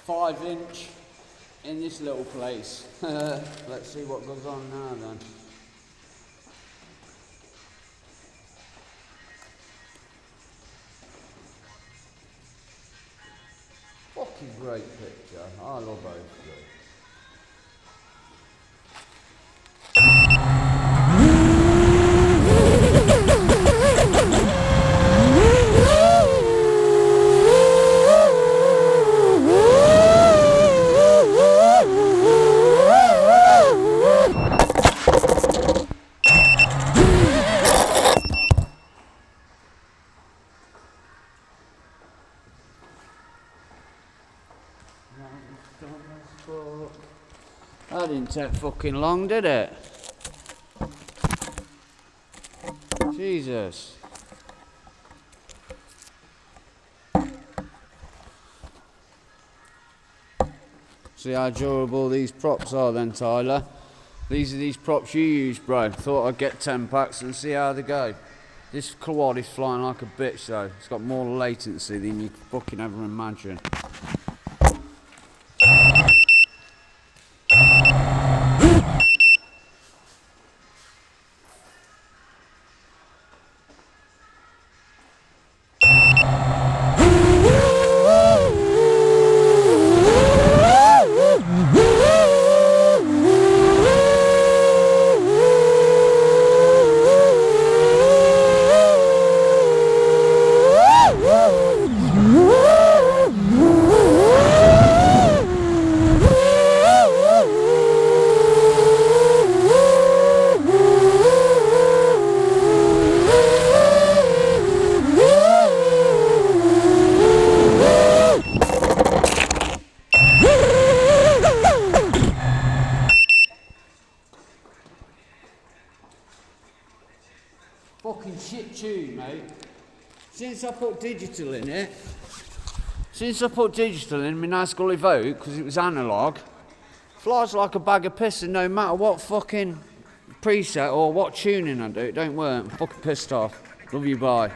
5" in this little place. Let's see what goes on now then. Fucking great picture. I love both of them. That didn't take fucking long, did it? Jesus. See how durable these props are then, Tyler? These are these props you use, bro. Thought I'd get 10 packs and see how they go. This quad is flying like a bitch though. It's got more latency than you could fucking ever imagine. Fucking shit tune, mate. Since I put digital in it, my nice gully vote, because it was analogue, flies like a bag of piss, and no matter what fucking preset or what tuning I do, it don't work. I'm fucking pissed off. Love you, bye.